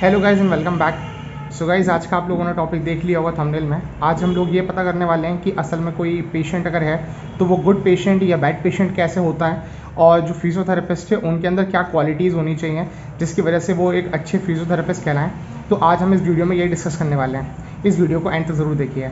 Hello guys and welcome back. So guys आज का आप लोगों ने टॉपिक देख लिया होगा थंबनेल में। आज हम लोग ये पता करने वाले हैं कि असल में कोई पेशेंट अगर है तो वो गुड पेशेंट या बैड पेशेंट कैसे होता है, और जो फिजियोथेरेपिस्ट है उनके अंदर क्या क्वालिटीज़ होनी चाहिए जिसकी वजह से वो एक अच्छे फिजियोथेरेपिस्ट कहलाएं। तो आज हम इस वीडियो में यही डिस्कस करने वाले हैं। इस वीडियो को एंड तक ज़रूर देखिए।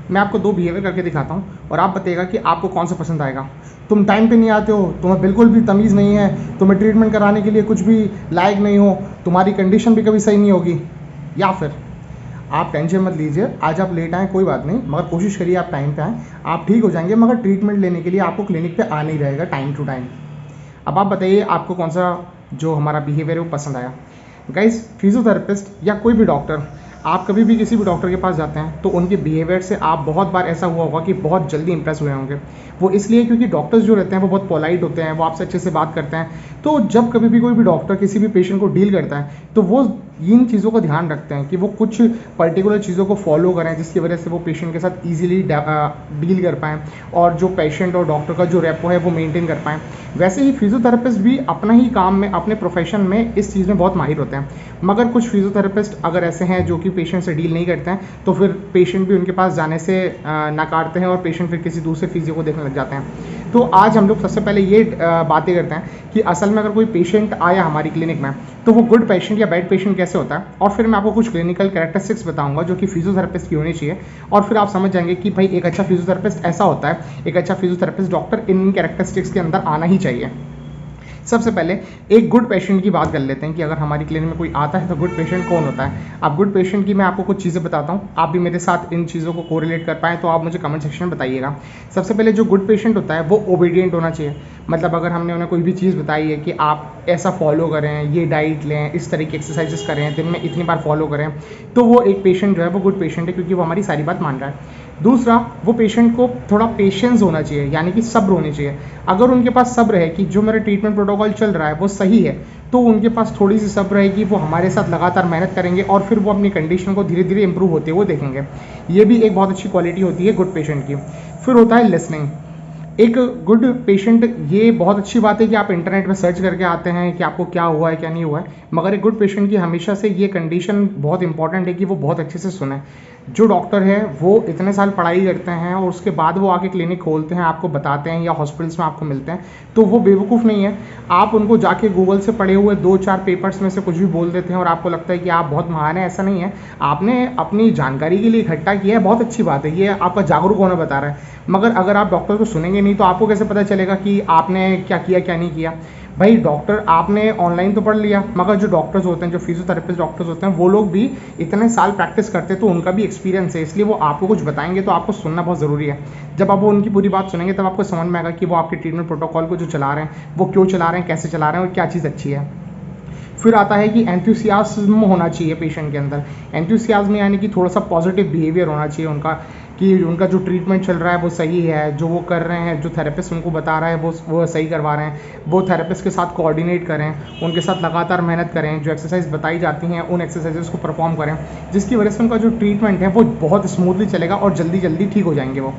मैं आपको दो बिहेवियर करके दिखाता हूँ और आप बताइएगा कि आपको कौन सा पसंद आएगा। तुम टाइम पे नहीं आते हो, तुम्हें बिल्कुल भी तमीज़ नहीं है, तुम्हें ट्रीटमेंट कराने के लिए कुछ भी लायक नहीं हो, तुम्हारी कंडीशन भी कभी सही नहीं होगी। या फिर आप टेंशन मत लीजिए, आज आप लेट आएँ कोई बात नहीं, मगर कोशिश करिए आप टाइम पे आएँ, आप ठीक हो जाएंगे। मगर ट्रीटमेंट लेने के लिए आपको क्लिनिक पे आना ही रहेगा टाइम टू टाइम। अब आप बताइए आपको कौन सा जो हमारा बिहेवियर है वो पसंद आया। गाइस, फिजियोथेरेपिस्ट या कोई भी डॉक्टर, आप कभी भी किसी भी डॉक्टर के पास जाते हैं तो उनके बिहेवियर से आप बहुत बार ऐसा हुआ होगा कि बहुत जल्दी इंप्रेस हुए होंगे। वो इसलिए क्योंकि डॉक्टर्स जो रहते हैं वो बहुत पोलाइट होते हैं, वो आपसे अच्छे से बात करते हैं। तो जब कभी भी कोई भी डॉक्टर किसी भी पेशेंट को डील करता है तो वो इन चीज़ों का ध्यान रखते हैं कि वो कुछ पर्टिकुलर चीज़ों को फॉलो करें जिसकी वजह से वो पेशेंट के साथ ईजिली डील कर पाएँ और जो पेशेंट और डॉक्टर का जो रेपो है वो मेंटेन कर पाएँ। वैसे ही फिजियोथेरेपिस्ट भी अपना ही काम में, अपने प्रोफेशन में इस चीज़ में बहुत माहिर होते हैं। मगर कुछ फिजियोथेरेपिस्ट अगर ऐसे हैं जो कि पेशेंट से डील नहीं करते हैं तो फिर पेशेंट भी उनके पास जाने से नकारते हैं और पेशेंट फिर किसी दूसरे फिजियो को देखने लग जाते हैं। तो आज हम लोग सबसे पहले ये बातें करते हैं कि असल में अगर कोई पेशेंट आया हमारी क्लिनिक में तो वो गुड पेशेंट या बैड पेशेंट कैसे होता है, और फिर मैं आपको कुछ क्लिनिकल कैरेक्टरिस्टिक्स बताऊंगा जो कि फिजियोथेरेपिस्ट की होनी चाहिए। और फिर आप समझ जाएंगे कि भाई एक अच्छा फिजियोथेरेपिस्ट ऐसा होता है, एक अच्छा फिजियोथेरेपिस्ट डॉक्टर इन कैरेक्टरिस्टिक्स के अंदर आना ही चाहिए। सबसे पहले एक गुड पेशेंट की बात कर लेते हैं कि अगर हमारी क्लिनिक में कोई आता है तो गुड पेशेंट कौन होता है। अब गुड पेशेंट की मैं आपको कुछ चीज़ें बताता हूँ, आप भी मेरे साथ इन चीज़ों को कोरिलेट कर पाएँ तो आप मुझे कमेंट सेक्शन में बताइएगा। सबसे पहले जो गुड पेशेंट होता है वो ओबीडियंट होना चाहिए। मतलब अगर हमने उन्हें कोई भी चीज़ बताई है कि आप ऐसा फॉलो करें, ये डाइट लें, इस तरह की एक्सरसाइजेस करें, दिन में इतनी बार फॉलो करें, तो वो एक पेशेंट जो है वो गुड पेशेंट है क्योंकि वो हमारी सारी बात मान रहा है। दूसरा, वो पेशेंट को थोड़ा पेशेंस होना चाहिए, यानी कि सब्र होनी चाहिए। अगर उनके पास सब्र है कि जो मेरा ट्रीटमेंट प्रोटोकॉल चल रहा है वो सही है तो उनके पास थोड़ी सी सब्र है कि वो हमारे साथ लगातार मेहनत करेंगे और फिर वो अपनी कंडीशन को धीरे धीरे इंप्रूव होते हुए देखेंगे। ये भी एक बहुत अच्छी क्वालिटी होती है गुड पेशेंट की। फिर होता है लिसनिंग। एक गुड पेशेंट, ये बहुत अच्छी बात है कि आप इंटरनेट में सर्च करके आते हैं कि आपको क्या हुआ है क्या नहीं हुआ है, मगर एक गुड पेशेंट की हमेशा से ये कंडीशन बहुत इंपॉर्टेंट है कि वो बहुत अच्छे से सुने। जो डॉक्टर है वो इतने साल पढ़ाई करते हैं और उसके बाद वो आके क्लिनिक खोलते हैं, आपको बताते हैं या हॉस्पिटल्स में आपको मिलते हैं, तो वो बेवकूफ़ नहीं है। आप उनको जाके गूगल से पढ़े हुए 2-4 पेपर्स में से कुछ भी बोल देते हैं और आपको लगता है कि आप बहुत महान हैं। ऐसा नहीं है, आपने अपनी जानकारी के लिए इकट्ठा किया है, बहुत अच्छी बात है, ये आपका जागरूक होना बता रहा है। मगर अगर आप डॉक्टर को सुनेंगे नहीं तो आपको कैसे पता चलेगा कि आपने क्या किया क्या नहीं किया। भाई डॉक्टर आपने ऑनलाइन तो पढ़ लिया, मगर जो डॉक्टर्स होते हैं, जो फिजियोथेरेपिस्ट डॉक्टर्स होते हैं, वो लोग भी इतने साल प्रैक्टिस करते हैं तो उनका भी एक्सपीरियंस है, इसलिए वो आपको कुछ बताएंगे तो आपको सुनना बहुत ज़रूरी है। जब आप वो उनकी पूरी बात सुनेंगे तब आपको समझ में आएगा कि वो आपके ट्रीटमेंट प्रोटोकॉल को जो चला रहे हैं वो क्यों चला रहे हैं, कैसे चला रहे हैं और क्या चीज़ अच्छी है। फिर आता है कि एंथुसियाज्म होना चाहिए पेशेंट के अंदर। एंथुसियाज्म यानी कि थोड़ा सा पॉजिटिव बिहेवियर होना चाहिए उनका, कि उनका जो ट्रीटमेंट चल रहा है वो सही है, जो वो कर रहे हैं, जो थेरेपिस्ट उनको बता रहा है वो सही करवा रहे हैं, वो थेरेपिस्ट के साथ कोऑर्डिनेट करें, उनके साथ लगातार मेहनत करें, जो एक्सरसाइज बताई जाती हैं उन एक्सरसाइजेस को परफॉर्म करें, जिसकी वजह से उनका जो ट्रीटमेंट है वो बहुत स्मूथली चलेगा और जल्दी जल्दी ठीक हो जाएंगे वो।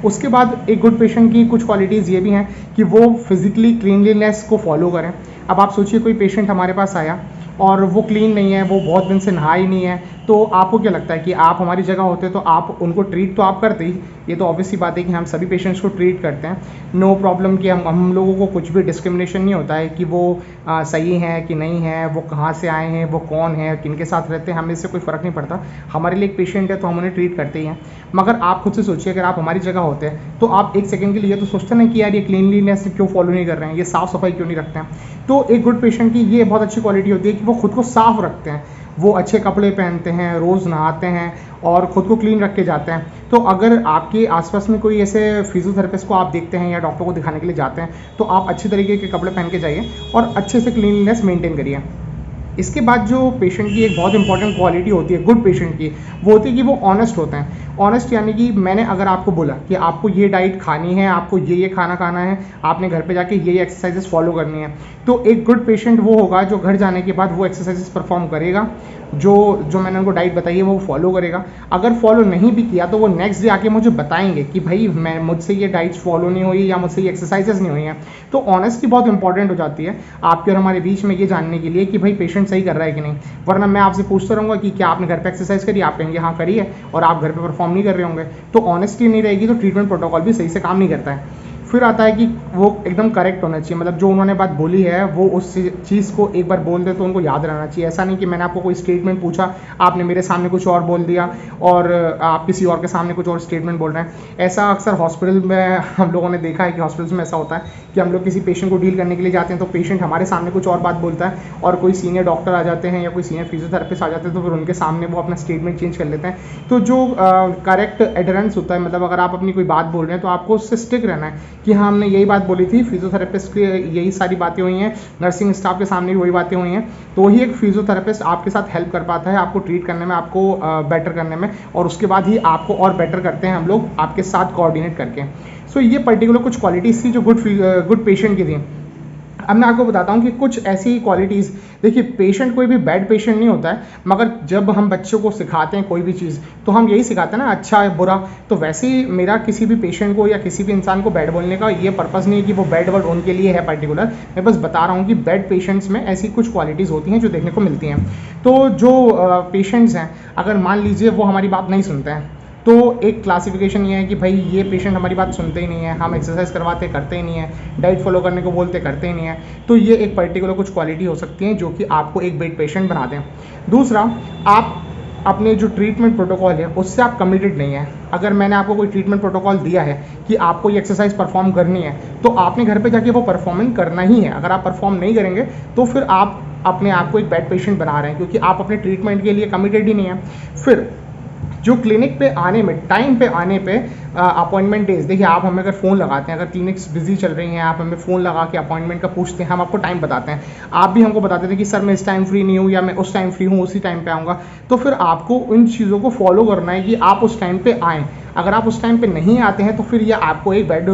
उसके बाद एक गुड पेशेंट की कुछ क्वालिटीज़ ये भी हैं कि वो फिजिकली क्लीनलीनेस को फॉलो करें। अब आप सोचिए कोई पेशेंट हमारे पास आया और वो क्लीन नहीं है, वो बहुत दिन से नहा ही नहीं है, तो आपको क्या लगता है कि आप हमारी जगह होते तो आप उनको ट्रीट तो आप करते ही। ये तो ऑब्वियस सी बात है कि हम सभी पेशेंट्स को ट्रीट करते हैं, नो प्रॉब्लम, कि हम लोगों को कुछ भी डिस्क्रिमिनेशन नहीं होता है कि वो सही है कि नहीं है, वो कहाँ से आए हैं, वो कौन है, किन के साथ रहते हैं, हमें इससे कोई फ़र्क नहीं पड़ता। हमारे लिए एक पेशेंट है तो हम उन्हें ट्रीट करते ही हैं। मगर आप खुद से सोचिए अगर आप हमारी जगह होते हैं तो आप एक सेकंड के लिए तो सोचते नहीं कि यार ये क्लीनलीनेस क्यों फॉलो नहीं कर रहे हैं, ये साफ़ सफाई क्यों नहीं रखते हैं। तो एक गुड पेशेंट की ये बहुत अच्छी क्वालिटी होती है कि वो खुद को साफ़ रखते हैं, वो अच्छे कपड़े पहनते हैं, रोज़ नहाते हैं और ख़ुद को क्लीन रख के जाते हैं। तो अगर आपके आसपास में कोई ऐसे फिजियोथेरेपिस्ट को आप देखते हैं या डॉक्टर को दिखाने के लिए जाते हैं तो आप अच्छे तरीके के कपड़े पहन के जाइए और अच्छे से क्लीनलीनेस मेंटेन करिए। इसके बाद जो पेशेंट की एक बहुत इंपॉर्टेंट क्वालिटी होती है गुड पेशेंट की, वो होती है कि वो ऑनेस्ट होते हैं। ऑनेस्ट यानी कि मैंने अगर आपको बोला कि आपको ये डाइट खानी है, आपको ये खाना खाना है, आपने घर पे जाके ये एक्सरसाइजेस फॉलो करनी है, तो एक गुड पेशेंट वो होगा जो घर जाने के बाद वो एक्सरसाइजेस परफॉर्म करेगा, जो मैंने उनको डाइट बताई है वो फॉलो करेगा। अगर फॉलो नहीं भी किया तो वो नेक्स्ट डे आके मुझे बताएंगे कि भाई मुझसे ये डाइट्स फॉलो नहीं हुई या मुझसे ये एक्सरसाइजेस नहीं हुई हैं। तो ऑनेस्टी बहुत इंपॉर्टेंट हो जाती है आपके और हमारे बीच में ये जानने के लिए कि भाई पेशेंट सही कर रहा है कि नहीं। वरना मैं आपसे पूछता रहूँगा कि क्या आपने घर पे एक्सरसाइज करी, आप कहेंगे हाँ करी है, और आप घर पे परफॉर्म नहीं कर रहे होंगे। तो ऑनेस्टी नहीं रहेगी तो ट्रीटमेंट प्रोटोकॉल भी सही से काम नहीं करता है। फिर आता है कि वो एकदम करेक्ट होना चाहिए, मतलब जो उन्होंने बात बोली है वो उस चीज़ को एक बार बोल दे तो उनको याद रहना चाहिए। ऐसा नहीं कि मैंने आपको कोई स्टेटमेंट पूछा, आपने मेरे सामने कुछ और बोल दिया और आप किसी और के सामने कुछ और स्टेटमेंट बोल रहे हैं। ऐसा अक्सर हॉस्पिटल में हम लोगों ने देखा है कि हॉस्पिटल्स में ऐसा होता है कि हम लोग किसी पेशेंट को डील करने के लिए जाते हैं तो पेशेंट हमारे सामने कुछ और बात बोलता है और कोई सीनियर डॉक्टर आ जाते हैं या कोई सीनियर फिजियोथेरेपिस्ट आ जाते हैं तो फिर उनके सामने वो अपना स्टेटमेंट चेंज कर लेते हैं। तो जो करेक्ट एडरेंस होता है, मतलब अगर आप अपनी कोई बात बोल रहे हैं तो आपको उससे स्टिक रहना है कि हाँ हमने यही बात बोली थी, फिजियोथेरेपिस्ट की यही सारी बातें हुई हैं, नर्सिंग स्टाफ के सामने भी वही बातें हुई हैं। तो ही एक फिजियोथेरेपिस्ट आपके साथ हेल्प कर पाता है आपको ट्रीट करने में, आपको बेटर करने में, और उसके बाद ही आपको और बेटर करते हैं हम लोग आपके साथ कोऑर्डिनेट करके। सो ये पर्टिकुलर कुछ क्वालिटीज़ थी जो गुड पेशेंट की थी। अब मैं आपको बताता हूँ कि कुछ ऐसी क्वालिटीज़, देखिए पेशेंट कोई भी बैड पेशेंट नहीं होता है, मगर जब हम बच्चों को सिखाते हैं कोई भी चीज़ तो हम यही सिखाते हैं ना, अच्छा है बुरा। तो वैसे ही मेरा किसी भी पेशेंट को या किसी भी इंसान को बैड बोलने का ये पर्पज़ नहीं है कि वो बैड वर्ड उनके लिए है पर्टिकुलर। मैं बस बता रहा हूँ कि बैड पेशेंट्स में ऐसी कुछ क्वालिटीज़ होती हैं जो देखने को मिलती हैं। तो जो पेशेंट्स हैं, अगर मान लीजिए वो हमारी बात नहीं सुनते हैं, तो एक क्लासिफिकेशन ये है कि भाई ये पेशेंट हमारी बात सुनते ही नहीं है, हम एक्सरसाइज करवाते करते ही नहीं है, डाइट फॉलो करने को बोलते करते ही नहीं है। तो ये एक पर्टिकुलर कुछ क्वालिटी हो सकती है जो कि आपको एक बेड पेशेंट बना दें। दूसरा, आप अपने जो ट्रीटमेंट प्रोटोकॉल है उससे आप कमिटेड नहीं है। अगर मैंने आपको कोई ट्रीटमेंट प्रोटोकॉल दिया है कि आपको ये एक्सरसाइज परफॉर्म करनी है तो आपने घर पे जाके वो परफॉर्मेंस करना ही है। अगर आप परफॉर्म नहीं करेंगे तो फिर आप अपने आप को एक बैड पेशेंट बना रहे हैं, क्योंकि आप अपने ट्रीटमेंट के लिए कमिटेड ही नहीं है। फिर जो क्लिनिक पे आने में, टाइम पे आने पे अपॉइंटमेंट डेज, देखिए आप हमें अगर फ़ोन लगाते हैं, अगर क्लिनिक्स बिजी चल रही हैं, आप हमें फ़ोन लगा के अपॉइंटमेंट का पूछते हैं, हम आपको टाइम बताते हैं, आप भी हमको बताते थे कि सर मैं इस टाइम फ्री नहीं हूँ या मैं उस टाइम फ्री हूँ, उसी टाइम पे आऊँगा। तो फिर आपको उन चीज़ों को फॉलो करना है कि आप उस टाइम पे आएँ। अगर आप उस टाइम पे नहीं आते हैं तो फिर ये आपको एक बैड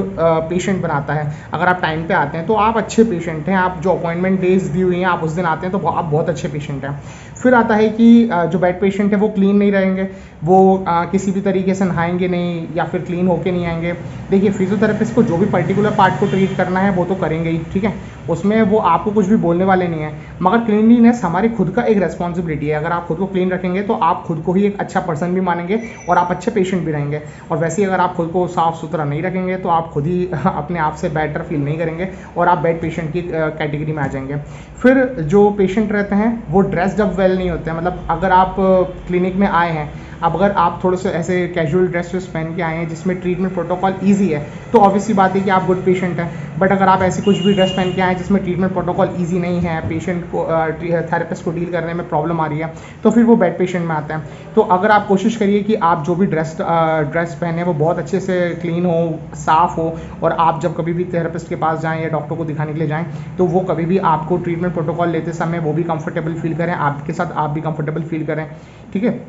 पेशेंट बनाता है। अगर आप टाइम पे आते हैं तो आप अच्छे पेशेंट हैं, आप जो अपॉइंटमेंट डेज दी हुई हैं आप उस दिन आते हैं तो आप बहुत अच्छे पेशेंट हैं। फिर आता है कि जो बैड पेशेंट है वो क्लीन नहीं रहेंगे, वो किसी भी तरीके से नहाएंगे नहीं या फिर क्लीन होके नहीं आएंगे। देखिए फिजियोथेरेपिस्ट को जो भी पर्टिकुलर पार्ट को ट्रीट करना है वो तो करेंगे ही, ठीक है, उसमें वो आपको कुछ भी बोलने वाले नहीं है, मगर क्लीनलीनेस हमारी खुद का एक रेस्पॉन्सिबिलिटी है। अगर आप खुद को क्लीन रखेंगे तो आप खुद को ही एक अच्छा पर्सन भी मानेंगे और आप अच्छे पेशेंट भी रहेंगे। और वैसे ही अगर आप खुद को साफ़ सुथरा नहीं रखेंगे तो आप खुद ही अपने आप से बेटर फील नहीं करेंगे और आप बैड पेशेंट की कैटेगरी में आ जाएंगे। फिर जो पेशेंट रहते हैं वो ड्रेस्ड अप वेल नहीं होते हैं, मतलब अगर आप क्लिनिक में आए हैं, अब अगर आप थोड़े से ऐसे कैजुअल ड्रेसेस पहन के आए हैं जिसमें ट्रीटमेंट प्रोटोकॉल ईजी है तो ऑब्वियसली बात है कि आप गुड पेशेंट हैं। बट अगर आप ऐसी कुछ भी ड्रेस पहन के आए हैं जिसमें ट्रीटमेंट प्रोटोकॉल ईजी नहीं है, पेशेंट को थेरेपिस्ट को डील करने में प्रॉब्लम आ रही है, तो फिर वो बैड पेशेंट में आता है। तो अगर आप कोशिश करिए कि आप जो भी ड्रेस पहने वो बहुत अच्छे से क्लीन हो, साफ़ हो, और आप जब कभी भी थेरेपिस्ट के पास जाएँ या डॉक्टर को दिखाने के लिए जाएँ तो वो कभी भी आपको ट्रीटमेंट प्रोटोकॉल लेते समय वो भी कंफर्टेबल फील करें, आपके साथ आप भी कंफर्टेबल फील करें, ठीक है।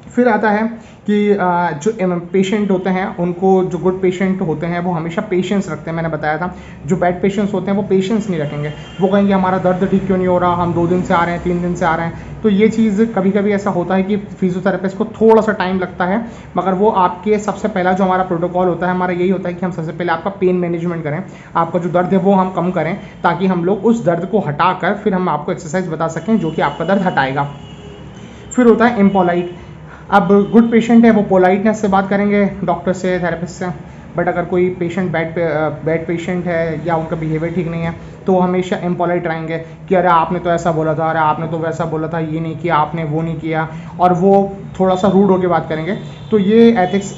फिर आता है कि जो पेशेंट होते हैं उनको, जो गुड पेशेंट होते हैं वो हमेशा पेशेंस रखते हैं। मैंने बताया था जो बैड पेशेंट्स होते हैं वो पेशेंस नहीं रखेंगे, वो कहेंगे हमारा दर्द ठीक क्यों नहीं हो रहा, हम 2 दिन से आ रहे हैं, 3 दिन से आ रहे हैं। तो ये चीज़ कभी कभी ऐसा होता है कि फिजियोथेरेपिस्ट को थोड़ा सा टाइम लगता है, मगर वो आपके सबसे पहला जो हमारा प्रोटोकॉल होता है, हमारा यही होता है कि हम सबसे पहले आपका पेन मैनेजमेंट करें, आपका जो दर्द है वो हम कम करें, ताकि हम लोग उस दर्द को हटाकर फिर हम आपको एक्सरसाइज बता सकें जो कि आपका दर्द हटाएगा। फिर होता है इम्पोलाइट। अब गुड पेशेंट है वो पोलाइटनेस से बात करेंगे डॉक्टर से, थेरेपिस्ट से, बट अगर कोई पेशेंट बैड पेशेंट है या उनका बिहेवियर ठीक नहीं है तो वो हमेशा इम्पोलाइट रहेंगे कि अरे आपने तो ऐसा बोला था, अरे आपने तो वैसा बोला था, ये नहीं किया आपने, वो नहीं किया, और वो थोड़ा सा रूड होकर बात करेंगे। तो ये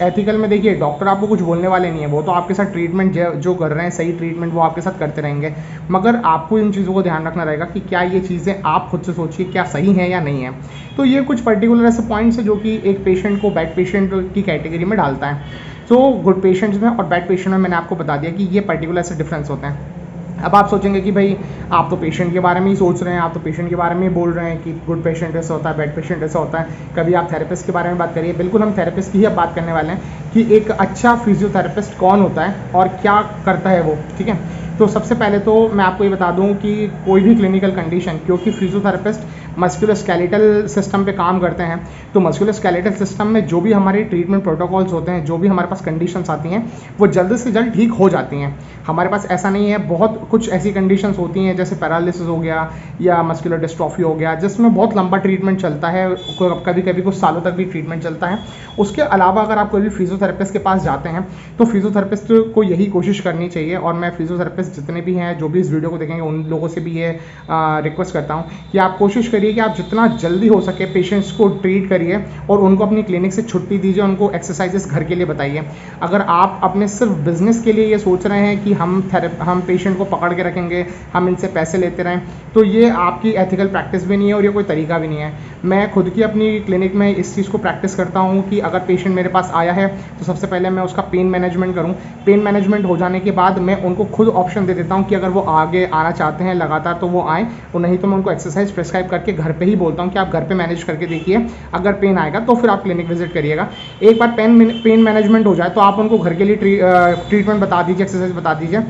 एथिकल में देखिए डॉक्टर आपको कुछ बोलने वाले नहीं है, वो तो आपके साथ ट्रीटमेंट जो कर रहे हैं सही ट्रीटमेंट वो आपके साथ करते रहेंगे, मगर आपको इन चीज़ों को ध्यान रखना रहेगा कि क्या ये चीज़ें आप खुद से सोचिए क्या सही है या नहीं है। तो ये कुछ पर्टिकुलर ऐसे पॉइंट्स हैं जो कि एक पेशेंट को बैड पेशेंट की कैटेगरी में डालता है। तो गुड पेशेंट्स में और बैड पेशेंट में मैंने आपको बता दिया कि ये पर्टिकुलर ऐसे डिफरेंस होते हैं। अब आप सोचेंगे कि भाई आप तो पेशेंट के बारे में ही सोच रहे हैं, आप तो पेशेंट के बारे में ही बोल रहे हैं कि गुड पेशेंट ऐसा होता है, बैड पेशेंट ऐसा होता है, कभी आप थेरेपिस्ट के बारे में बात करिए। बिल्कुल हम थेरेपिस्ट की ही अब बात करने वाले हैं कि एक अच्छा फिजियोथेरेपिस्ट कौन होता है और क्या करता है वो, ठीक है। तो सबसे पहले तो मैं आपको ये बता दूं कि कोई भी क्लिनिकल कंडीशन, क्योंकि फिजियोथेरेपिस्ट मस्कुलोस्केलेटल सिस्टम पे काम करते हैं। तो मस्कुलोस्केलेटल सिस्टम में जो भी हमारे ट्रीटमेंट प्रोटोकॉल्स होते हैं, जो भी हमारे पास कंडीशंस आती हैं, वो जल्द से जल्द ठीक हो जाती हैं। हमारे पास ऐसा नहीं है, बहुत कुछ ऐसी कंडीशंस होती हैं जैसे पैरालिसिस हो गया या मस्कुलर डिस्ट्रॉफी हो गया, जिसमें बहुत लंबा ट्रीटमेंट चलता है, कभी कभी कुछ सालों तक भी ट्रीटमेंट चलता है। उसके अलावा अगर आप कोई भी फिजियोथेरेपिस्ट के पास जाते हैं तो फिजियोथेरेपिस्ट को यही कोशिश करनी चाहिए, और मैं फिजियोथेरेपिस्ट जितने भी हैं जो भी इस वीडियो को देखेंगे उन लोगों से भी ये रिक्वेस्ट करता हूँ कि आप कोशिश करिए कि आप जितना जल्दी हो सके पेशेंट्स को ट्रीट करिए और उनको अपनी क्लिनिक से छुट्टी दीजिए, उनको एक्सरसाइजेस घर के लिए बताइए। अगर आप अपने सिर्फ बिजनेस के लिए ये सोच रहे हैं कि हम पेशेंट को पकड़ के रखेंगे, हम इनसे पैसे लेते रहें, तो ये आपकी एथिकल प्रैक्टिस भी नहीं है और ये कोई तरीका भी नहीं है। मैं खुद की अपनी क्लिनिक में इस चीज़ को प्रैक्टिस करता हूँ कि अगर पेशेंट मेरे पास आया है तो सबसे पहले मैं उसका पेन मैनेजमेंट करूँ। पेन मैनेजमेंट हो जाने के बाद मैं उनको खुद ऑप्शन दे देता हूँ कि अगर वो आगे आना चाहते हैं लगातार तो वो आएँ, और नहीं तो मैं उनको एक्सरसाइज प्रेस्क्राइब करके घर पे ही बोलता हूँ कि आप घर पे मैनेज करके देखिए, अगर पेन आएगा तो फिर आप क्लिनिक विजिट करिएगा। एक बार पेन मैनेजमेंट हो जाए तो आप उनको घर के लिए ट्रीटमेंट बता दीजिए, एक्सरसाइज बता दीजिए,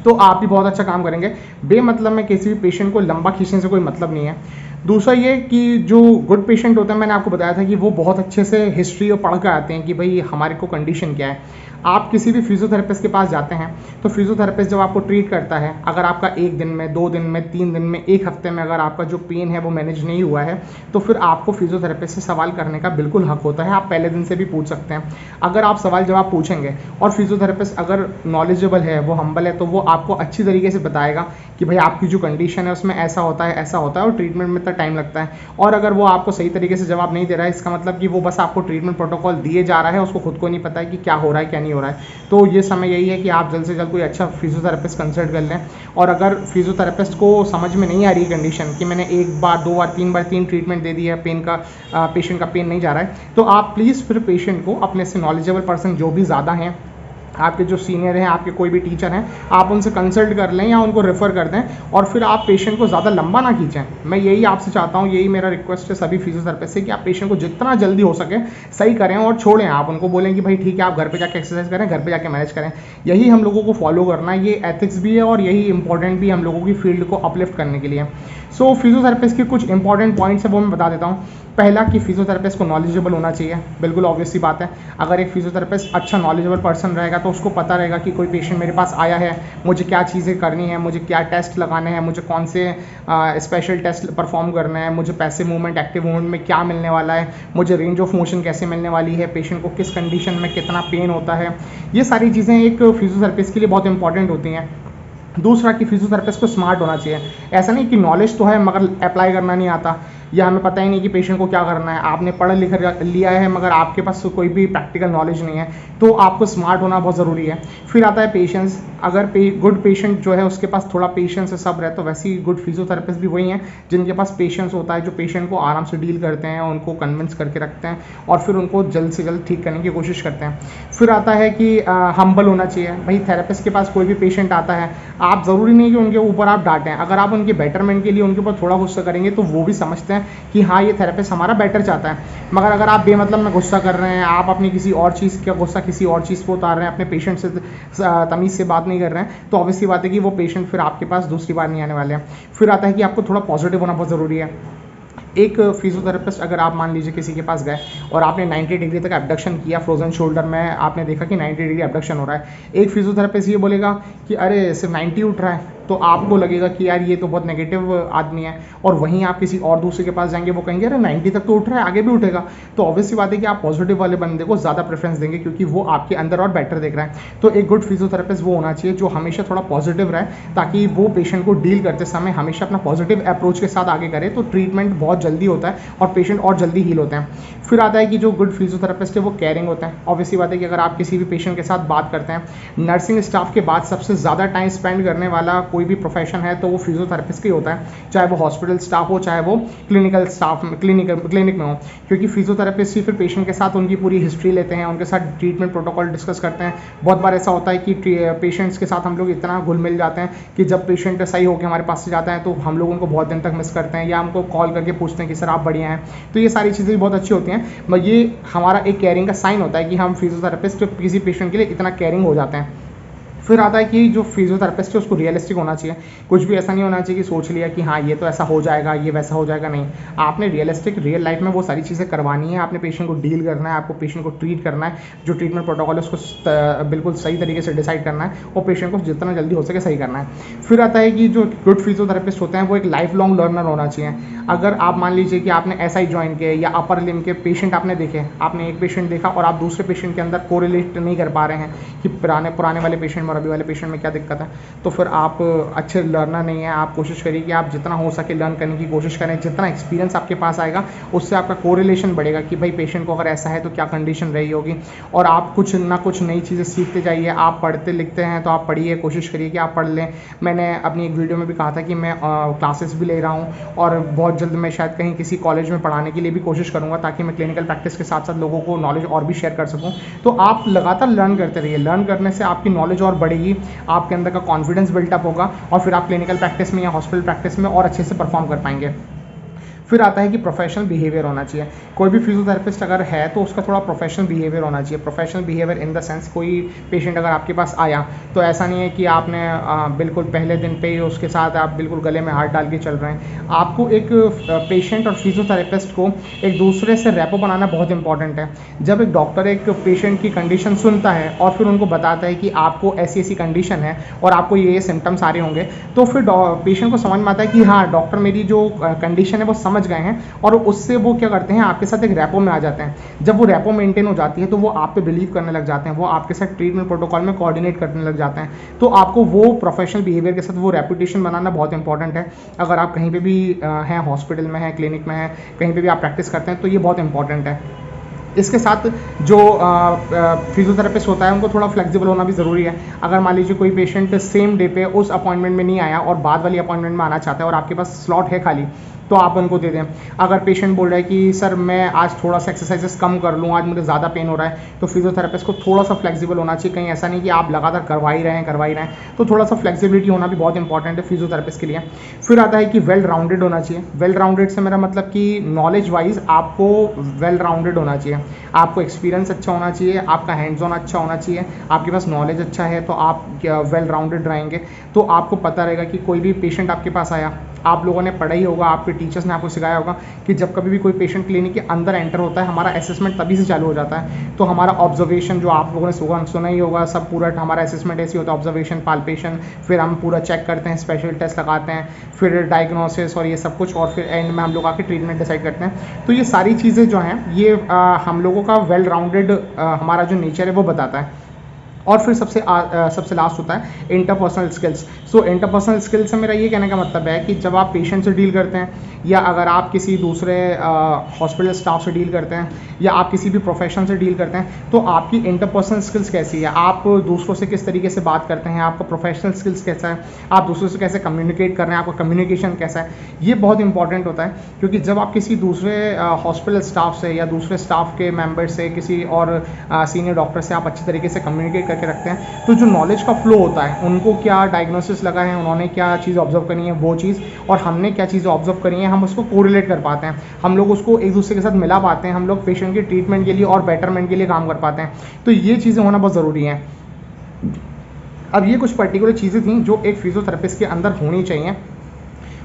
तो आप भी बहुत अच्छा काम करेंगे। बेमतलब में किसी भी पेशेंट को लंबा खींचने से कोई मतलब नहीं है। दूसरा ये कि जो गुड पेशेंट होते हैं, मैंने आपको बताया था कि वो बहुत अच्छे से हिस्ट्री और पढ़ कर आते हैं कि भाई हमारे को कंडीशन क्या है। आप किसी भी फिजियोथेरेपिस्ट के पास जाते हैं तो फिजियोथेरेपिस्ट जब आपको ट्रीट करता है, अगर आपका 1 दिन में, 2 दिन में, 3 दिन में, 1 हफ्ते में अगर आपका जो पेन है वो मैनेज नहीं हुआ है, तो फिर आपको फिजियोथेरेपिस्ट से सवाल करने का बिल्कुल हक होता है। आप पहले दिन से भी पूछ सकते हैं। अगर आप सवाल जवाब पूछेंगे और फिजियोथेरेपिस्ट अगर नॉलेजेबल है, वो हम्बल है, तो वो आपको अच्छी तरीके से बताएगा कि भाई आपकी जो कंडीशन है उसमें ऐसा होता है, ऐसा होता है, और ट्रीटमेंट में इतना टाइम लगता है। और अगर वो आपको सही तरीके से जवाब नहीं दे रहा है, इसका मतलब कि वो बस आपको ट्रीटमेंट प्रोटोकॉल दिए जा रहा है, उसको खुद को नहीं पता है कि क्या हो रहा है क्या नहीं हो रहा है। तो ये समय यही है कि आप जल्द से जल्द कोई अच्छा फिजियोथेरेपिस्ट कंसल्ट कर लें। और अगर फिजियोथेरेपिस्ट को समझ में नहीं आ रही कंडीशन कि मैंने 1 बार, 2 बार, 3 बार 3 ट्रीटमेंट दे दी है, पेशेंट का पेन नहीं जा रहा है, तो आप प्लीज़ फिर पेशेंट को अपने से नॉलेजेबल पर्सन जो भी ज़्यादा हैं, आपके जो सीनियर हैं, आपके कोई भी टीचर हैं, आप उनसे कंसल्ट कर लें या उनको रेफ़र कर दें, और फिर आप पेशेंट को ज़्यादा लंबा ना खींचें। मैं यही आपसे चाहता हूँ, यही मेरा रिक्वेस्ट है सभी फिजियोथेरेपिस्ट से कि आप पेशेंट को जितना जल्दी हो सके सही करें और छोड़ें। आप उनको बोलें कि भाई ठीक है, आप घर पे जाके एक्सरसाइज करें, घर पे जाके मैनेज करें। यही हम लोगों को फॉलो करना है, ये एथिक्स भी है और यही इंपॉर्टेंट भी हम लोगों की फील्ड को अपलिफ्ट करने के लिए। सो फिजियोथेरेपिस्ट के कुछ इंपॉर्टेंट पॉइंट्स है वो मैं बता देता हूँ। पहला कि फिजियोथेरेपिस्ट को नॉलेजेबल होना चाहिए, बिल्कुल ऑब्वियस सी बात है। अगर एक फिजियोथेरेपिस्ट अच्छा नॉलेजेबल पर्सन रहेगा तो उसको पता रहेगा कि कोई पेशेंट मेरे पास आया है, मुझे क्या चीज़ें करनी है, मुझे क्या टेस्ट लगाने हैं, मुझे कौन से स्पेशल टेस्ट परफॉर्म करना है, मुझे पैसिव मूवमेंट, एक्टिव मूवमेंट में क्या मिलने वाला है, मुझे रेंज ऑफ मोशन कैसे मिलने वाली है, पेशेंट को किस कंडीशन में कितना पेन होता है। ये सारी चीज़ें एक फिजियोथेरेपिस्ट के लिए बहुत इंपॉर्टेंट होती हैं। दूसरा कि फिजियोथेरेपिस्ट को स्मार्ट होना चाहिए। ऐसा नहीं कि नॉलेज तो है मगर अप्लाई करना नहीं आता, या हमें पता ही नहीं कि पेशेंट को क्या करना है। आपने पढ़ लिख लिया है मगर आपके पास कोई भी प्रैक्टिकल नॉलेज नहीं है, तो आपको स्मार्ट होना बहुत ज़रूरी है। फिर आता है पेशेंस। अगर गुड पेशेंट जो है उसके पास थोड़ा पेशेंस है, सब्र है, तो वैसे ही गुड फिजियोथेरेपिस्ट भी वही हैं जिनके पास पेशेंस होता है, जो पेशेंट को आराम से डील करते हैं, उनको कन्विंस करके रखते हैं और फिर उनको जल्द से जल्द ठीक करने की कोशिश करते हैं। फिर आता है कि हम्बल होना चाहिए। भाई थेरेपिस्ट के पास कोई भी पेशेंट आता है, आप ज़रूरी नहीं कि उनके ऊपर आप डांटें। अगर आप उनके बेटरमेंट के लिए उनके ऊपर थोड़ा गुस्सा करेंगे तो वो भी समझते हैं कि हाँ ये थेरेपिस्ट हमारा बेटर चाहता है। मगर अगर आप बेमतलब में गुस्सा कर रहे हैं, आप अपनी किसी और चीज़ का गुस्सा किसी और चीज़ पर उतार रहे हैं, अपने पेशेंट से तमीज़ से बात नहीं कर रहे हैं, तो ऑब्वियस सी बात है कि वो पेशेंट फिर आपके पास दूसरी बार नहीं आने वाले हैं। फिर आता है कि आपको थोड़ा पॉजिटिव होना बहुत ज़रूरी है। एक फिजियोथेरेपिस्ट अगर आप मान लीजिए किसी के पास गए और आपने 90 डिग्री तक एबडक्शन किया, फ्रोजन शोल्डर में आपने देखा कि 90 डिग्री एबडक्शन हो रहा है, एक फिजियोथेरेपिस्ट ये बोलेगा कि अरे सिर्फ 90 उठ रहा है, तो आपको लगेगा कि यार ये तो बहुत नेगेटिव आदमी है। और वहीं आप किसी और दूसरे के पास जाएंगे, वो कहेंगे अरे 90 तक तो उठ रहा है, आगे भी उठेगा। तो ऑब्वियस सी बात है कि आप पॉजिटिव वाले बंदे को ज़्यादा प्रेफरेंस देंगे क्योंकि वो आपके अंदर और बेटर देख रहा है। तो एक गुड फिजियोथेरेपिस्ट वो होना चाहिए जो हमेशा थोड़ा पॉजिटिव रहे, ताकि वो पेशेंट को डील करते समय हमेशा अपना पॉजिटिव अप्रोच के साथ आगे करे, तो ट्रीटमेंट बहुत जल्दी होता है और पेशेंट और जल्दी हील होते हैं। फिर आता है कि जो गुड फिजियोथेरेपिस्ट है वो केयरिंग होता है। ऑब्वियस सी बात है कि अगर आप किसी भी पेशेंट के साथ बात करते हैं, नर्सिंग स्टाफ के बाद सबसे ज़्यादा टाइम स्पेंड करने वाला कोई भी प्रोफेशन है तो वो फिजियोथेरेपिस्ट ही होता है, चाहे वो हॉस्पिटल स्टाफ हो, चाहे वो क्लिनिकल स्टाफ में क्लिनिक में हो। क्योंकि फिजियोथेरेपिस्ट ही फिर पेशेंट के साथ उनकी पूरी हिस्ट्री लेते हैं, उनके साथ ट्रीटमेंट प्रोटोकॉल डिस्कस करते हैं। बहुत बार ऐसा होता है कि पेशेंट्स के साथ हम लोग इतना घुल मिल जाते हैं कि जब पेशेंट सही होकर हमारे पास से जाता है तो हम लोग उनको बहुत दिन तक मिस करते हैं, या हमको कॉल करके पूछते हैं कि सर आप बढ़िया हैं। तो ये सारी चीज़ें बहुत अच्छी होती हैं, मगर ये हमारा एक केयरिंग का साइन होता है कि हम फिजियोथेरेपिस्ट किसी पेशेंट के लिए इतना केयरिंग हो जाते हैं। फिर आता है कि जो फिजियोथेरेपिस्ट है उसको रियलिस्टिक होना चाहिए। कुछ भी ऐसा नहीं होना चाहिए कि सोच लिया कि हाँ ये तो ऐसा हो जाएगा, ये वैसा हो जाएगा, नहीं। आपने रियलिस्टिक रियल लाइफ में वो सारी चीज़ें करवानी है, आपने पेशेंट को डील करना है, आपको पेशेंट को ट्रीट करना है, जो ट्रीटमेंट प्रोटोकॉल है उसको बिल्कुल सही तरीके से डिसाइड करना है और पेशेंट को जितना जल्दी हो सके सही करना है। फिर आता है कि जो गुड फिजियोथेरेपिस्ट होते हैं वो एक लाइफ लॉन्ग लर्नर होना चाहिए। अगर आप मान लीजिए कि आपने SI जॉइंट के या अपर लिम्ब के पेशेंट आपने देखे, आपने एक पेशेंट देखा और आप दूसरे पेशेंट के अंदर कोरिलेट नहीं कर पा रहे हैं कि पुराने वाले पेशेंट और अभी वाले पेशेंट में क्या दिक्कत है, तो फिर आप अच्छे लर्नर नहीं है। आप कोशिश करिए कि आप जितना हो सके लर्न करने की कोशिश करें। जितना एक्सपीरियंस आपके पास आएगा उससे आपका कोरिलेशन बढ़ेगा कि भाई पेशेंट को अगर ऐसा है तो क्या कंडीशन रही होगी, और आप कुछ ना कुछ नई चीज़ें सीखते जाइए। आप पढ़ते लिखते हैं तो आप पढ़िए, कोशिश करिए कि आप पढ़ लें। मैंने अपनी एक वीडियो में भी कहा था कि मैं क्लासेस भी ले रहा हूँ और बहुत जल्द मैं शायद कहीं किसी कॉलेज में पढ़ाने के लिए भी कोशिश करूँगा, ताकि मैं क्लिनिकल प्रैक्टिस के साथ साथ लोगों को नॉलेज और भी शेयर कर सकूँ। तो आप लगातार लर्न करते रहिए। लर्न करने से आपकी नॉलेज और बढ़ेगी, आपके अंदर का कॉन्फिडेंस बिल्टअप होगा और फिर आप क्लिनिकल प्रैक्टिस में या हॉस्पिटल प्रैक्टिस में और अच्छे से परफॉर्म कर पाएंगे। फिर आता है कि प्रोफेशनल बिहेवियर होना चाहिए। कोई भी फिजियोथेरेपिस्ट अगर है तो उसका थोड़ा प्रोफेशनल बिहेवियर होना चाहिए। Professional behaviour in the sense, कोई पेशेंट अगर आपके पास आया तो ऐसा नहीं है कि आपने बिल्कुल पहले दिन पे ही उसके साथ आप बिल्कुल गले में हाथ डाल के चल रहे हैं। आपको एक पेशेंट और फिजियोथेरेपिस्ट को एक दूसरे से रैपो बनाना बहुत इंपॉर्टेंट है। जब एक डॉक्टर एक पेशेंट की कंडीशन सुनता है और फिर उनको बताता है कि आपको ऐसी ऐसी कंडीशन है और आपको ये सिम्टम्स आ रहे होंगे, तो फिर पेशेंट को समझ में आता है कि हाँ डॉक्टर मेरी जो कंडीशन है वो समझ गए हैं, और उससे वो क्या करते हैं आपके साथ एक रैपो में आ जाते हैं। जब वो रैपो मेंटेन हो जाती है तो वो आप पे बिलीव करने लग जाते हैं, वो आपके साथ ट्रीटमेंट प्रोटोकॉल में कोऑर्डिनेट करने लग जाते हैं। तो आपको वो प्रोफेशनल बिहेवियर के साथ वो रेपुटेशन बनाना बहुत इंपॉर्टेंट है। अगर आप कहीं पे भी हैं, हॉस्पिटल में हैं, क्लिनिक में हैं, कहीं पे भी आप प्रैक्टिस करते हैं तो ये बहुत इंपॉर्टेंट है। इसके साथ जो फिजियोथेरेपिस्ट होता है उनको थोड़ा फ्लेक्सिबल होना भी ज़रूरी है। अगर मान लीजिए कोई पेशेंट सेम डे पे उस अपॉइंटमेंट में नहीं आया और बाद वाली अपॉइंटमेंट में आना चाहता है और आपके पास स्लॉट है खाली, तो आप उनको दे दें। अगर पेशेंट बोल रहा है कि सर मैं आज थोड़ा सा एक्सरसाइजेस कम कर लूँ, आज मुझे ज़्यादा पेन हो रहा है, तो फिजियोथेरेपिस्ट को थोड़ा सा फ्लेक्सिबल होना चाहिए। कहीं ऐसा नहीं कि आप लगातार करवा ही रहे हैं, तो थोड़ा सा फ्लेक्सिबिलिटी होना भी बहुत इंपॉर्टेंट है फिजियोथेरेपिस्ट के लिए। फिर आता है कि वेल राउंडेड होना चाहिए। वेल राउंडेड से मेरा मतलब कि नॉलेज वाइज आपको वेल राउंडेड होना चाहिए। आपको एक्सपीरियंस अच्छा होना चाहिए, आपका हैंड्स ऑन अच्छा होना चाहिए, आपके पास नॉलेज अच्छा है तो आप वेल राउंडेड रहेंगे। तो आपको पता रहेगा कि कोई भी पेशेंट आपके पास आया, आप लोगों ने पढ़ा ही होगा, आपके टीचर्स ने आपको सिखाया होगा कि जब कभी भी कोई पेशेंट क्लिनिक के अंदर एंटर होता है, हमारा असेसमेंट तभी से चालू हो जाता है। तो हमारा ऑब्जर्वेशन जो आप लोगों ने सुना ही होगा, सब पूरा हमारा असेसमेंट ऐसी होता है, ऑब्जर्वेशन, पाल्पेशन, फिर हम पूरा चेक करते हैं, स्पेशल टेस्ट लगाते हैं, फिर डायग्नोसिस और ये सब कुछ, और फिर एंड में हम लोग आके ट्रीटमेंट डिसाइड करते हैं। तो ये सारी चीज़ें जो हैं ये हम लोगों का वेल राउंडेड हमारा जो नेचर है वो बताता है। और फिर सबसे लास्ट होता है इंटरपर्सनल स्किल्स। सो इंटरपर्सनल स्किल्स से मेरा ये कहने का मतलब है कि जब आप पेशेंट से डील करते हैं, या अगर आप किसी दूसरे हॉस्पिटल स्टाफ से डील करते हैं, या आप किसी भी प्रोफेशन से डील करते हैं, तो आपकी इंटरपर्सनल स्किल्स कैसी है, आप दूसरों से किस तरीके से बात करते हैं, आपका प्रोफेशनल स्किल्स कैसा है, आप दूसरों से कैसे कम्युनिकेट कर रहे हैं, आपका कम्युनिकेशन कैसा है, ये बहुत इंपॉर्टेंट होता है। क्योंकि जब आप किसी दूसरे हॉस्पिटल स्टाफ से या दूसरे स्टाफ के मेम्बर से, किसी और सीनियर डॉक्टर से आप अच्छी तरीके से कम्युनिकेट करके रखते हैं, तो जो नॉलेज का फ्लो होता है, उनको क्या डायग्नोसिस लगा है, उन्होंने क्या चीज़ ऑब्जर्व करी है वो चीज़, और हमने क्या चीज़ें ऑब्जर्व करी हैं, हम उसको कोरिलेट कर पाते हैं, हम लोग उसको एक दूसरे के साथ मिला पाते हैं, हम लोग पेशेंट के ट्रीटमेंट के लिए और बेटरमेंट के लिए काम कर पाते हैं। तो ये चीज़ें होना बहुत ज़रूरी हैं। अब ये कुछ पर्टिकुलर चीज़ें थी जो एक फिजियोथेरेपिस्ट के अंदर होनी चाहिए।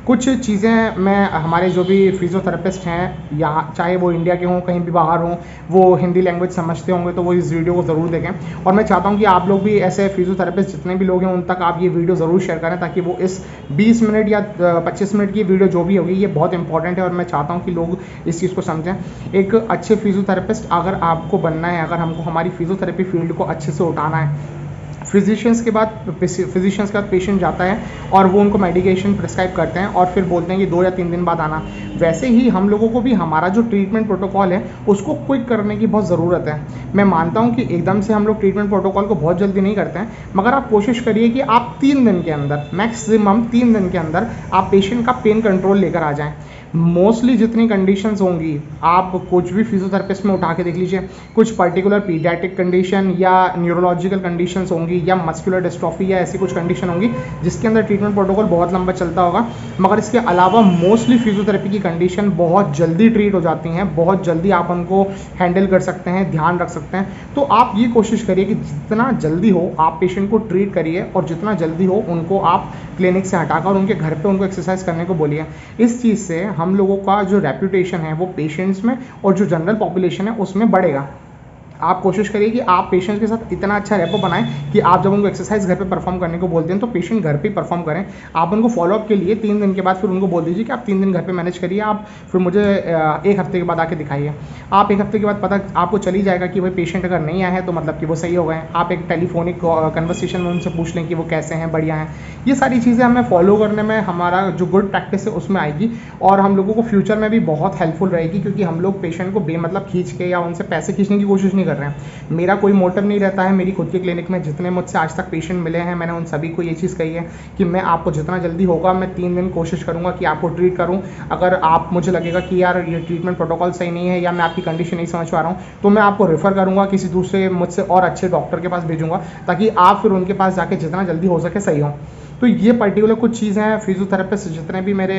कुछ चीज़ें मैं हमारे जो भी फिजियोथेरेपिस्ट हैं, यहाँ चाहे वो इंडिया के हों, कहीं भी बाहर हों, वो हिंदी लैंग्वेज समझते होंगे तो वो इस वीडियो को ज़रूर देखें। और मैं चाहता हूँ कि आप लोग भी ऐसे फिजियोथेरेपिस्ट जितने भी लोग हैं उन तक आप ये वीडियो ज़रूर शेयर करें, ताकि वो इस 20 मिनट या 25 मिनट की वीडियो जो भी होगी ये बहुत इंपॉर्टेंट है, और मैं चाहता हूँ कि लोग इस चीज़ को समझें। एक अच्छे फिजियोथेरेपिस्ट अगर आपको बनना है, अगर हमको हमारी फिजियोथेरेपी फील्ड को अच्छे से उठाना है, फिजिशियंस के बाद पेशेंट जाता है और वो उनको मेडिकेशन प्रिस्क्राइब करते हैं और फिर बोलते हैं कि 2 या 3 दिन बाद आना। वैसे ही हम लोगों को भी हमारा जो ट्रीटमेंट प्रोटोकॉल है उसको क्विक करने की बहुत ज़रूरत है। मैं मानता हूँ कि एकदम से हम लोग ट्रीटमेंट प्रोटोकॉल को बहुत जल्दी नहीं करते हैं, मगर आप कोशिश करिए कि आप 3 दिन के अंदर, मैक्सिमम 3 दिन के अंदर आप पेशेंट का पेन कंट्रोल लेकर आ जाएँ। मोस्टली जितनी कंडीशंस होंगी आप कुछ भी फिजियोथेरेपिस्ट में उठा के देख लीजिए, कुछ पर्टिकुलर पीडियाट्रिक कंडीशन या न्यूरोलॉजिकल कंडीशंस होंगी या मस्कुलर डिस्ट्रॉफी या ऐसी कुछ कंडीशन होंगी जिसके अंदर ट्रीटमेंट प्रोटोकॉल बहुत लंबा चलता होगा। मगर इसके अलावा मोस्टली फिजियोथेरेपी की कंडीशन बहुत जल्दी ट्रीट हो जाती हैं, बहुत जल्दी आप उनको हैंडल कर सकते हैं, ध्यान रख सकते हैं। तो आप ये कोशिश करिए कि जितना जल्दी हो आप पेशेंट को ट्रीट करिए और जितना जल्दी हो उनको आप क्लिनिक से हटाकर उनके घर पे उनको एक्सरसाइज करने को बोलिए। इस चीज़ से हम लोगों का जो रेप्यूटेशन है वो पेशेंट्स में और जो जनरल पॉपुलेशन है उसमें बढ़ेगा। आप कोशिश करिए कि आप पेशेंट्स के साथ इतना अच्छा रेपो बनाएं कि आप जब उनको एक्सरसाइज घर पे परफॉर्म करने को बोलते हैं तो पेशेंट घर पे परफॉर्म करें। आप उनको फॉलोअप के लिए 3 दिन के बाद फिर उनको बोल दीजिए कि आप 3 दिन घर पे मैनेज करिए, आप फिर मुझे 1 हफ्ते के बाद आके दिखाइए। आप 1 हफ्ते के बाद पता आपको चली जाएगा कि भाई पेशेंट अगर नहीं आए हैं तो मतलब कि वो सही हो गए। आप एक टेलीफोनिक कन्वर्सेशन में उनसे पूछ लें कि वो कैसे हैं, बढ़िया हैं। ये सारी चीज़ें हमें फॉलो करने में हमारा जो गुड प्रैक्टिस है उसमें आएगी और हम लोगों को फ्यूचर में भी बहुत हेल्पफुल रहेगी, क्योंकि हम लोग पेशेंट को बेमतलब खींच के या उनसे पैसे खींचने की कोशिश नहीं कर रहे हैं। मेरा कोई मोटिव नहीं रहता है। मेरी खुद की क्लिनिक में जितने मुझसे आज तक पेशेंट मिले हैं मैंने उन सभी को ये चीज़ कही है कि मैं आपको जितना जल्दी होगा मैं 3 दिन कोशिश करूंगा कि आपको ट्रीट करूं। अगर आप मुझे लगेगा कि यार ये ट्रीटमेंट प्रोटोकॉल सही नहीं है या मैं आपकी कंडीशन नहीं समझ पा रहा हूं तो मैं आपको रेफर करूंगा, किसी दूसरे मुझसे और अच्छे डॉक्टर के पास भेजूंगा ताकि आप फिर उनके पास जाके जितना जल्दी हो सके सही हो। तो ये पर्टिकुलर कुछ चीज़ें हैं। फिजियोथेरेपिस्ट जितने भी मेरे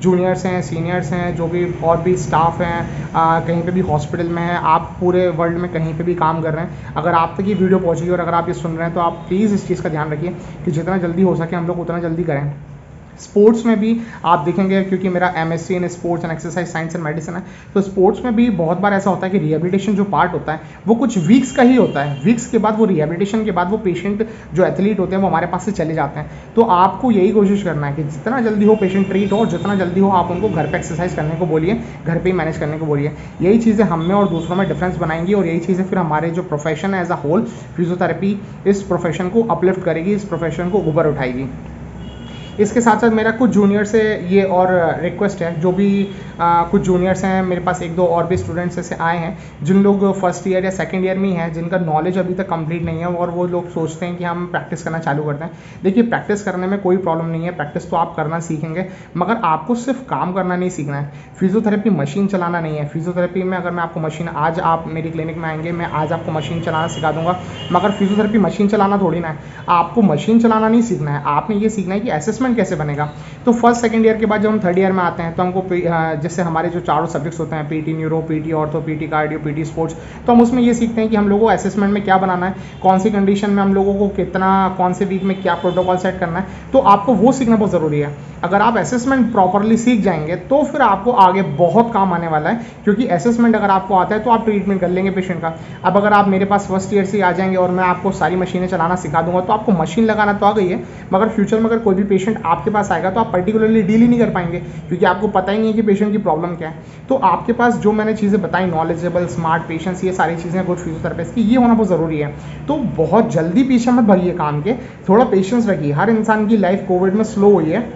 जूनियर्स हैं, सीनियर्स हैं, जो भी और भी स्टाफ हैं, कहीं पे भी हॉस्पिटल में हैं, आप पूरे वर्ल्ड में कहीं पे भी काम कर रहे हैं, अगर आप तक ये वीडियो पहुंची और अगर आप ये सुन रहे हैं तो आप प्लीज़ इस चीज़ का ध्यान रखिए कि जितना जल्दी हो सके हम लोग उतना जल्दी करें। स्पोर्ट्स में भी आप देखेंगे, क्योंकि मेरा MSc in sports and exercise science and medicine है, तो स्पोर्ट्स में भी बहुत बार ऐसा होता है कि रिहेबिलिटेशन जो पार्ट होता है वो कुछ वीक्स का ही होता है। वीक्स के बाद वो रिहेबिलिटेशन के बाद वो पेशेंट जो एथलीट होते हैं वो हमारे पास से चले जाते हैं। तो आपको यही कोशिश करना है कि जितना जल्दी हो पेशेंट ट्रीट हो और जितना जल्दी हो आप उनको घर पर एक्सरसाइज करने को बोलिए, घर पर ही मैनेज करने को बोलिए। यही चीज़ें हम में और दूसरों में डिफरेंस बनाएंगी और यही चीज़ें फिर हमारे जो प्रोफेशन है एज अ होल फिजियोथेरेपी, इस प्रोफेशन को अपलिफ्ट करेगी, इस प्रोफेशन को ऊपर उठाएगी। इसके साथ साथ मेरा कुछ जूनियर से ये और रिक्वेस्ट है, जो भी कुछ जूनियर्स हैं मेरे पास, 1-2 और भी स्टूडेंट्स ऐसे आए हैं जिन लोग फर्स्ट ईयर या सेकंड ईयर में ही हैं, जिनका नॉलेज अभी तक कंप्लीट नहीं है और वो लोग सोचते हैं कि हम प्रैक्टिस करना चालू करते हैं। देखिए, प्रैक्टिस करने में कोई प्रॉब्लम नहीं है, प्रैक्टिस तो आप करना सीखेंगे, मगर आपको सिर्फ काम करना नहीं सीखना है। फिजियोथेरेपी मशीन चलाना नहीं है। फिजियोथेरेपी में अगर मैं आपको मशीन, आज आप मेरी क्लिनिक में आएंगे, मैं आज आपको मशीन चलाना सिखा दूंगा, मगर फिजियोथेरेपी मशीन चलाना थोड़ी ना है। आपको मशीन चलाना नहीं सीखना है, आपने ये सीखना है कि असेसमेंट कैसे बनेगा। तो फर्स्ट सेकंड ईयर के बाद जब हम थर्ड ईयर में आते हैं तो हमको जैसे हमारे जो चारों सब्जेक्ट्स होते हैं, PT neuro, PT ortho, PT cardio, PT sports, तो हम उसमें ये सीखते हैं कि हम लोगों को असेसमेंट में क्या बनाना है, कौन सी कंडीशन में हम लोगों को कितना, कौन से वीक में क्या प्रोटोकॉल सेट करना है। तो आपको वो सीखना बहुत ज़रूरी है। अगर आप असेसमेंट प्रॉपरली सीख जाएंगे तो फिर आपको आगे बहुत काम आने वाला है, क्योंकि असेसमेंट अगर आपको आता है तो आप ट्रीटमेंट कर लेंगे पेशेंट का। अब अगर आप मेरे पास फर्स्ट ईयर से आ जाएंगे और मैं आपको सारी मशीनें चलाना सिखा दूंगा तो आपको मशीन लगाना तो आ गई है, मगर फ्यूचर में अगर कोई भी पेशेंट आपके पास आएगा तो आप पर्टिकुलरली डील ही नहीं कर पाएंगे, क्योंकि आपको पता ही नहीं है कि पेशेंट की प्रॉब्लम क्या है। तो आपके पास जो मैंने चीज़ें बताई, नॉलेजेबल, स्मार्ट, पेशेंस, ये सारी चीज़ें गुड फिजियोथेरेपिस्ट की ये होना बहुत ज़रूरी है। तो बहुत जल्दी पीछे मत भागिए काम के, थोड़ा पेशेंस रखिए। हर इंसान की लाइफ कोविड में स्लो हुई है,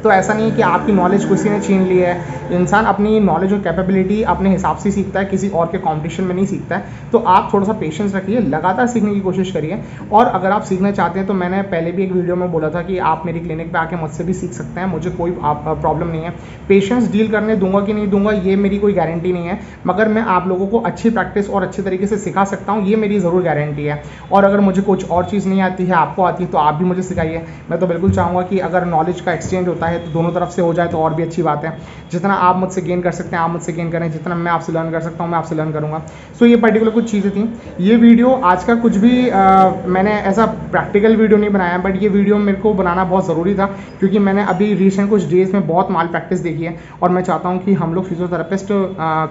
तो ऐसा नहीं है कि आपकी नॉलेज किसी ने छीन ली है। इंसान अपनी नॉलेज और कैपेबिलिटी अपने हिसाब से सीखता है, किसी और के कंपटीशन में नहीं सीखता है। तो आप थोड़ा सा पेशेंस रखिए, लगातार सीखने की कोशिश करिए। और अगर आप सीखना चाहते हैं तो मैंने पहले भी एक वीडियो में बोला था कि आप मेरी क्लिनिक पे आके मुझसे भी सीख सकते हैं, मुझे कोई प्रॉब्लम नहीं है। पेशेंस डील करने दूंगा कि नहीं दूंगा ये मेरी कोई गारंटी नहीं है, मगर मैं आप लोगों को अच्छी प्रैक्टिस और अच्छे तरीके से सिखा सकता हूँ, ये मेरी ज़रूर गारंटी है। और अगर मुझे कुछ और चीज़ नहीं आती है, आपको आती है, तो आप भी मुझे सिखाइए। मैं तो बिल्कुल चाहूँगा कि अगर नॉलेज का एक्सचेंज होता है तो दोनों तरफ से हो जाए तो और भी अच्छी बात है। जितना आप मुझसे गेन कर सकते हैं आप मुझसे गेन करें, जितना मैं आपसे लर्न कर सकता हूँ मैं आपसे लर्न करूँगा। सो ये पर्टिकुलर कुछ चीज़ें थी। ये वीडियो आज का कुछ भी मैंने ऐसा प्रैक्टिकल वीडियो नहीं बनाया, बट ये वीडियो मेरे को बनाना बहुत ज़रूरी था, क्योंकि मैंने अभी रिसेंट कुछ डेज़ में बहुत माल प्रैक्टिस देखी है और मैं चाहता हूँ कि हम लोग फिजियोथेरेपिस्ट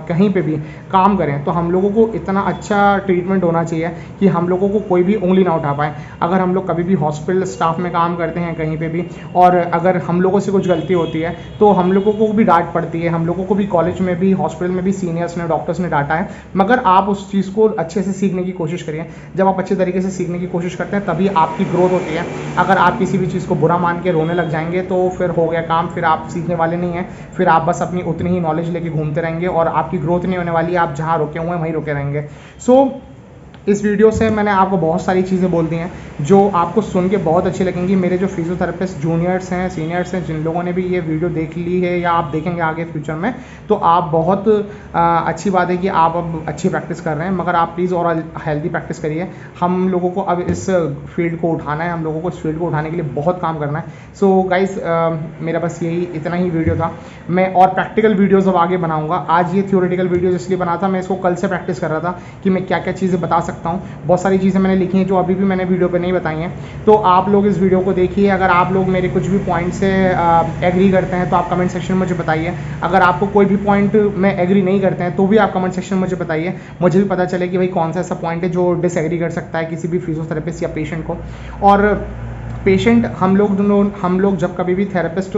कहीं पर भी काम करें तो हम लोगों को इतना अच्छा ट्रीटमेंट होना चाहिए कि हम लोगों को कोई भी उंगली ना उठा पाए। अगर हम लोग कभी भी हॉस्पिटल स्टाफ में काम करते हैं कहीं पे भी, और अगर हम लोगों से कुछ गलती होती है तो हम लोगों को भी डांट पड़ती है, हम लोगों को भी कॉलेज में भी, हॉस्पिटल में भी सीनियर्स ने, डॉक्टर्स ने डांटा है। मगर आप उस चीज़ को अच्छे से सीखने की कोशिश करिए। जब आप अच्छे तरीके से सीखने की कोशिश करते हैं तभी आपकी ग्रोथ होती है। अगर आप किसी भी चीज़ को बुरा मान के रोने लग जाएंगे तो फिर हो गया काम, फिर आप सीखने वाले नहीं हैं, फिर आप बस अपनी उतनी ही नॉलेज लेके घूमते रहेंगे और आपकी ग्रोथ नहीं होने वाली, आप जहाँ रुके हुए हैं वहीं रुके रहेंगे। सो इस वीडियो से मैंने आपको बहुत सारी चीज़ें बोल दी हैं जो आपको सुन के बहुत अच्छी लगेंगी। मेरे जो फिजियोथेरेपिस्ट जूनियर्स हैं, सीनियर्स हैं, जिन लोगों ने भी ये वीडियो देख ली है या आप देखेंगे आगे फ्यूचर में, तो आप बहुत अच्छी बात है कि आप अब अच्छी प्रैक्टिस कर रहे हैं, मगर आप प्लीज़ और हेल्दी प्रैक्टिस करिए। हम लोगों को अब इस फील्ड को उठाना है, हम लोगों को इस फील्ड को उठाने के लिए बहुत काम करना है। सो गाइज़, मेरा बस यही इतना ही वीडियो था। मैं और प्रैक्टिकल वीडियोज़ अब आगे बनाऊँगा। आज ये थ्योरेटिकल वीडियोज़ इसलिए बना था, मैं इसको कल से प्रैक्टिस कर रहा था कि मैं क्या क्या चीज़ें बता सकता हूँ। बहुत सारी चीज़ें मैंने लिखी हैं जो अभी भी मैंने वीडियो पे नहीं बताई हैं, तो आप लोग इस वीडियो को देखिए। अगर आप लोग मेरे कुछ भी पॉइंट से एग्री करते हैं तो आप कमेंट सेक्शन में मुझे बताइए। अगर आपको कोई भी पॉइंट में एग्री नहीं करते हैं तो भी आप कमेंट सेक्शन में मुझे बताइए, मुझे भी पता चले कि भाई कौन सा ऐसा पॉइंट है जो डिसएग्री कर सकता है किसी भी फिजियोथेरेपिस्ट या पेशेंट को। और पेशेंट हम लोग जब कभी भी थेरेपिस्ट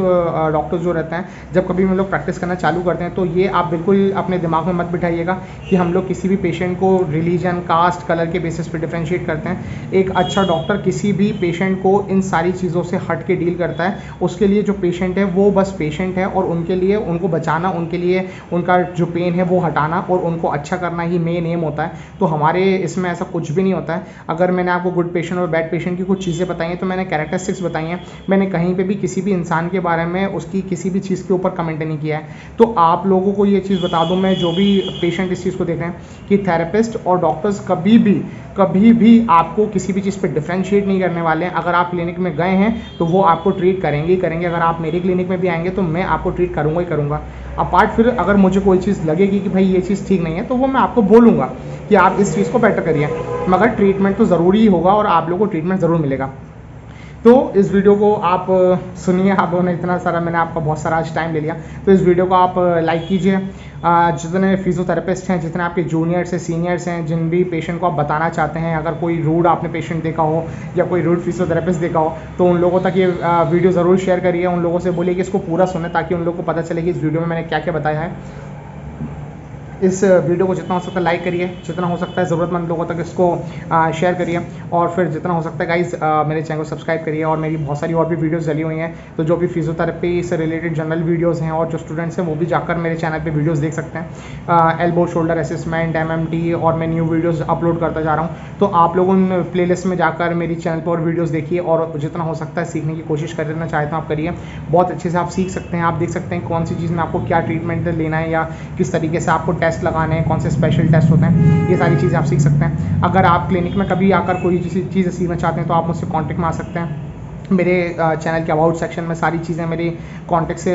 डॉक्टर जो रहते हैं, जब कभी हम लोग प्रैक्टिस करना चालू करते हैं, तो ये आप बिल्कुल अपने दिमाग में मत बिठाइएगा कि हम लोग किसी भी पेशेंट को रिलीजन, कास्ट, कलर के बेसिस पे डिफरेंशिएट करते हैं। एक अच्छा डॉक्टर किसी भी पेशेंट को इन सारी चीज़ों से हट के डील करता है। उसके लिए जो पेशेंट है वो बस पेशेंट है, और उनके लिए उनको बचाना, उनके लिए उनका जो पेन है वो हटाना और उनको अच्छा करना ही मेन एम होता है। तो हमारे इसमें ऐसा कुछ भी नहीं होता है। अगर मैंने आपको गुड पेशेंट और बैड पेशेंट की कुछ चीज़ें बताई हैं तो मैंने कैरेक्टरिस्टिक्स बताई हैं। मैंने कहीं पे भी किसी भी इंसान के बारे में उसकी किसी भी चीज़ के ऊपर कमेंट नहीं किया है। तो आप लोगों को ये चीज़ बता दूं, मैं जो भी पेशेंट इस चीज़ को देख रहे हैं कि थेरेपिस्ट और डॉक्टर्स कभी भी आपको किसी भी चीज़ पे डिफरेंशिएट नहीं करने वाले हैं। अगर आप क्लिनिक में गए हैं तो वो आपको ट्रीट करेंगे ही करेंगे। अगर आप मेरे क्लिनिक में भी आएंगे तो मैं आपको ट्रीट करूँगा ही करूँगा। अपार्ट फिर अगर मुझे कोई चीज़ लगेगी कि भाई ये चीज़ ठीक नहीं है तो वो मैं आपको बोलूँगा कि आप इस चीज़ को बेटर करिए, मगर ट्रीटमेंट तो ज़रूरी ही होगा और आप लोगों को ट्रीटमेंट ज़रूर मिलेगा। तो इस वीडियो को आप सुनिए। आप लोगों ने इतना सारा, मैंने आपका बहुत सारा आज टाइम ले लिया, तो इस वीडियो को आप लाइक कीजिए। जितने फिजियोथेरेपिस्ट हैं, जितने आपके जूनियर्स हैं, सीनियर्स हैं, जिन भी पेशेंट को आप बताना चाहते हैं, अगर कोई रूड आपने पेशेंट देखा हो या कोई रूड फिजियोथेरेपिस्ट देखा हो, तो उन लोगों तक ये वीडियो ज़रूर शेयर करिए। उन लोगों से बोलिए कि इसको पूरा सुने, ताकि उन लोगों को पता चले कि इस वीडियो में मैंने क्या क्या बताया है। इस वीडियो को जितना हो सकता है लाइक करिए, जितना हो सकता है ज़रूरतमंद लोगों तक इसको शेयर करिए, और फिर जितना हो सकता है गाइस मेरे चैनल को सब्सक्राइब करिए। और मेरी बहुत सारी और भी वीडियोस डली हुई हैं, तो जो भी फिजियोथेरेपी से रिलेटेड जनरल वीडियोस हैं और जो स्टूडेंट्स हैं वो भी जाकर मेरे चैनल पे वीडियोस देख सकते हैं। एल्बो शोल्डर असेसमेंट, MMT, और मैं न्यू वीडियोज़ अपलोड करता जा रहा हूँ। तो आप लोग उन प्लेलिस्ट में जाकर मेरी चैनल पर और वीडियोज़ देखिए, और जितना हो सकता है सीखने की कोशिश करना चाहते हैं आप करिए। बहुत अच्छे से आप सीख सकते हैं। आप देख सकते हैं कौन सी चीज़ में आपको क्या ट्रीटमेंट लेना है, या किस तरीके से आपको टेस्ट लगाने हैं, कौन से स्पेशल टेस्ट होते हैं, ये सारी चीज़ें आप सीख सकते हैं। अगर आप क्लिनिक में कभी आकर कोई चीज़ सीखना चाहते हैं तो आप मुझसे कॉन्टेक्ट में आ सकते हैं। मेरे चैनल के अबाउट सेक्शन में सारी चीज़ें मेरी कॉन्टेक्ट से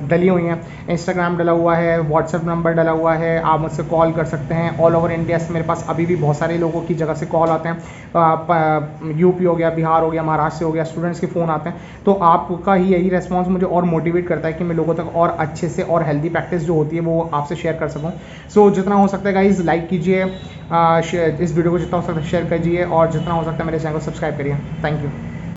डली हुई हैं। इंस्टाग्राम डला हुआ है, व्हाट्सएप नंबर डला हुआ है, आप मुझसे कॉल कर सकते हैं। ऑल ओवर इंडिया से मेरे पास अभी भी बहुत सारे लोगों की जगह से कॉल आते हैं। यूपी हो गया, बिहार हो गया, महाराष्ट्र से हो गया, स्टूडेंट्स के फ़ोन आते हैं। तो आपका ही यही रेस्पॉन्स मुझे और मोटिवेट करता है कि मैं लोगों तक और अच्छे से और हेल्दी प्रैक्टिस जो होती है वो आपसे शेयर कर सकूँ। सो जितना हो सकता है गाइज़ लाइक कीजिए, इस वीडियो को जितना हो सकता है शेयर कीजिए, और जितना हो सकता है मेरे चैनल को सब्सक्राइब करिए। Thank you.